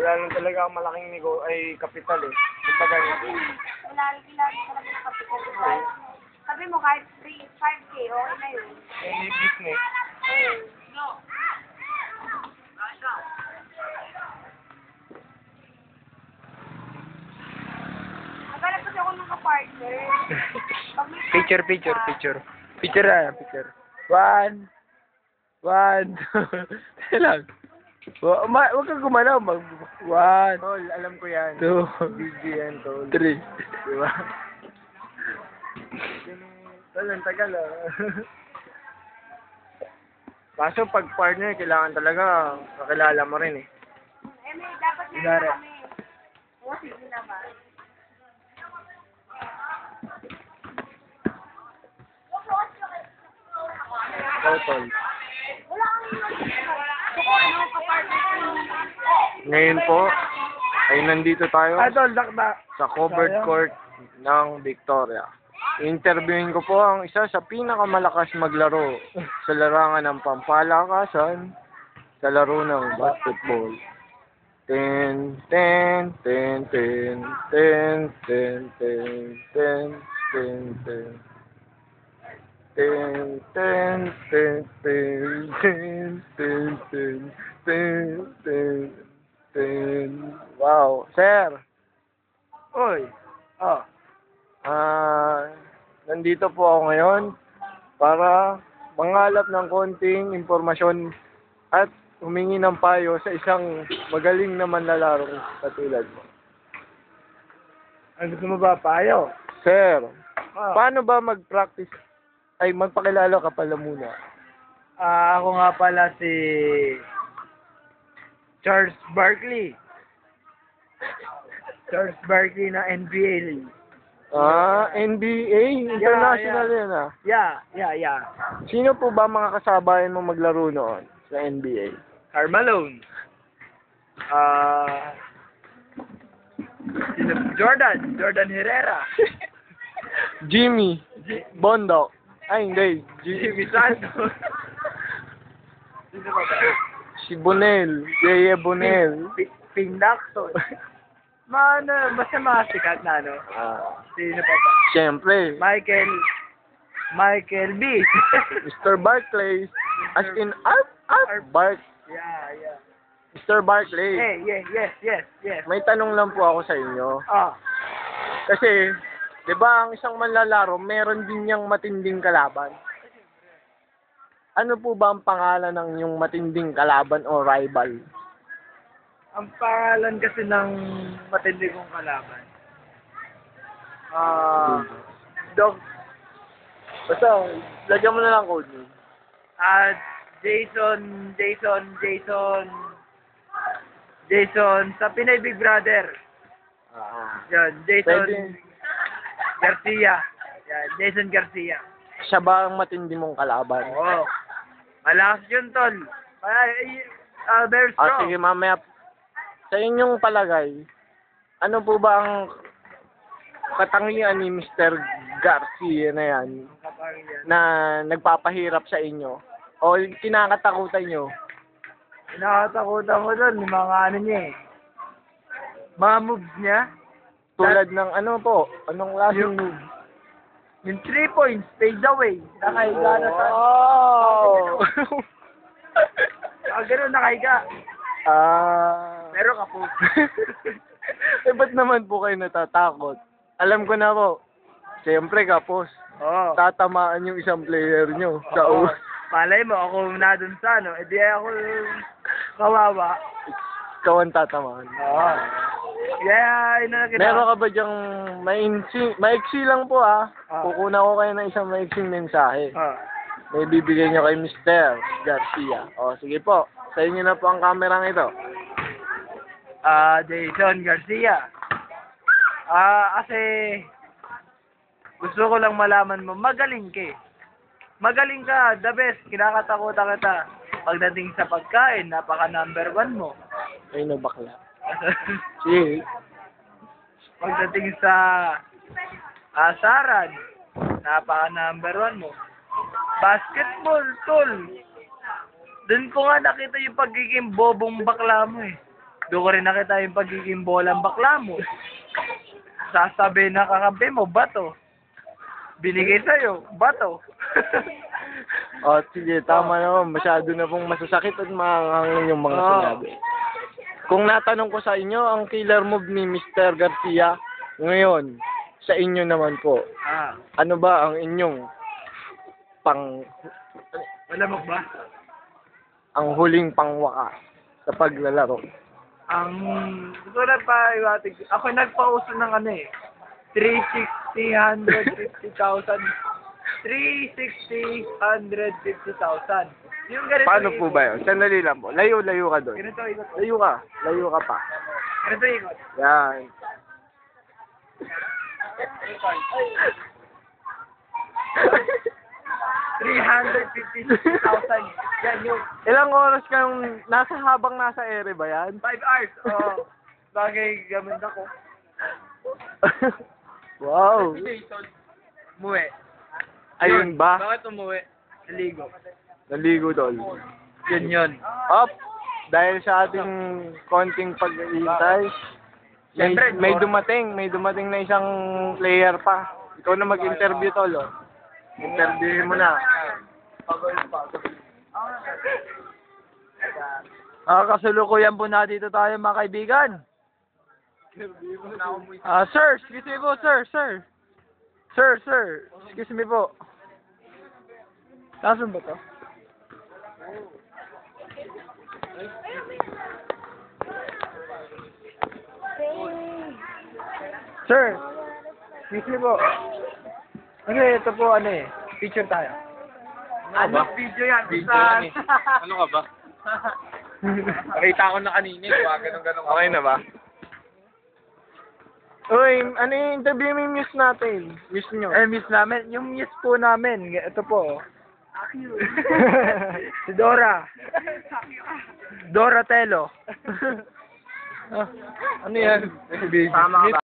Wala lang talaga ang malaking kapital eh. Kumbaga, Lagi talaga ng kapital. Sabi mo kahit 5K, okay na yun. any business. Naghanap kasi ako ng kapartner. Pag may Picture. Picture na, picture. 1, 2, lang. Huwag kang gumalaw. 1, tol, alam ko yan. 2, BGN, tol. 3. Diba? Tol, ang tagal ah. Kaso pag partner, kailangan talaga kakilala mo rin eh. may dapat meron Kunwari. kami. Oo, sige naman. Oo, tol. Wala kang kapartner. Ngayon po, ay nandito tayo Tol, dakda. sa covered court ng Victoria. Interviewin ko po ang isa sa pinakamalakas maglaro sa larangan ng pampalakasan sa laro ng basketball. Ten, ten, ten, ten, ten, ten, ten, ten, ten, ten. Ten, ten, ten, ten, ten, ten, ten, ten, ten, ten. Wow, sir. Oy. Oh. Nandito po ako ngayon para mangalap ng konting impormasyon at humingi ng payo sa isang magaling na manlalarong katulad mo. Ano gusto mo ba, payo? Sir, Oh. paano ba mag-practice? Ay, magpakilala ka pala muna. Ako nga pala si Charles Barkley. Charles Barkley na NBA. NBA, international yan ah. Yeah. Sino po ba mga kasabayan mo maglaro noon sa NBA? Karl Malone. Jordan Herrera. Jimmy, Bondo. Ay, hindi. Jimmy Santos. Sino pa ba? Si Bonel, Yeye Bonel. Phil Jackson. Basta mga sikat na, no? Sino pa ba? Siyempre, Michael B. Mr. Barclay. As in, Yeah. Mr. Barclay. Yes. May tanong lang po ako sa inyo. Kasi, di ba, ang isang manlalaro, meron din niyang matinding kalaban. Ano po ba ang pangalan ng yung matinding kalaban o rival? Ang pangalan kasi ng matindi kong kalaban. Dog. Basta, lagyan mo na lang code name. Jason sa Pinay Big Brother. Yan, Jason Pwede. Garcia. Yan, Jason Garcia. Siya ba ang matindi mong kalaban? Oo. Malakas yun, tol. Very strong. Sige, mamaya. Sa inyong palagay, ano po ba ang katangian ni Mr. Garcia na yan na nagpapahirap sa inyo? O kinakatakutan nyo? Nakatakutan ko doon, yung mga ano niya eh. Mga moves niya. Tulad ng ano po? Anong klaseng move? Yung 3 points, fade away. Nakahiga na sa... Wow! Ganun, nakahiga. Pero kapos. Ba't naman po kayo natatakot? Alam ko na po. Siyempre, kapos. Oo. Tatamaan yung isang player nyo sa Oo. ulo. Malay mo, ako na dun sa ano. Eh di ako kawawa. Ikaw ang tatamaan. Oo. Kaya, yun na Meron ka ba dyang maiksi lang po Ah. Kukunan ko kayo ng isang maiksing mensahe. May bibigay nyo kay Mr. Garcia. O, sige po. Sa inyo na po ang kamerang ito. Jason Garcia. Kasi gusto ko lang malaman mo, magaling ka eh. Magaling ka, the best. Kinakatakutan kita. Pagdating sa pagkain, napaka number 1 mo. Ay, na bakla. Sige. Pagdating sa asaran, napaka number 1 mo. Basketball, tol. Doon ko nga nakita yung pagiging bobong bakla mo eh. Doon ko rin nakita yung pagiging bolang bakla mo. Sasabi na kakampi mo, bato. Binigay sa'yo, bato. O, sige, tama naman. Masyado na pong masasakit at makakangin yung mga Oo. sinabi. Kung natanong ko sa inyo, ang killer move ni Mr. Garcia, ngayon, sa inyo naman po, ano ba ang inyong Wala mo ba? ang huling pangwakas sa paglalaro? Ang gusto na pa iwatig. Ako nagpauso ng ano eh. 360, 150,000. 360, 150,000. Yung ganito. Paano po ba yun? Sandali lang po. Layo ka doon. Ganito ikot. Layo ka pa. Ganito ikot. Yan. $350,000. Yan yung Ilang oras kang habang nasa ere ba yan? 5 hours. Oo. Bagay gamit ako. Wow. Umuwi. Ayun ba? Bakit umuwi? Naligo. Naligo doon. Yun. Up. Dahil sa ating konting pag-iintay, Siyempre, may dumating na isang player pa. Ikaw na mag-interview, tol. Oh. Interviewin mo na. Kasulukuyan po na dito tayo mga kaibigan. Sir, excuse me po, sir. Sir, excuse me po. Nasaan ba to? Sir, excuse me po. Ito po, picture tayo. Ano video yan? Video yan eh. Ano ka ba? Nakita ko na kanina eh. Ganun. Okay na ba? Uy, ano yung interview mo yung muse natin? Muse nyo. Miss namin, yung miss po namin, ito po. Si Dora. Dora Telo. Ano yan? Tama ka ba?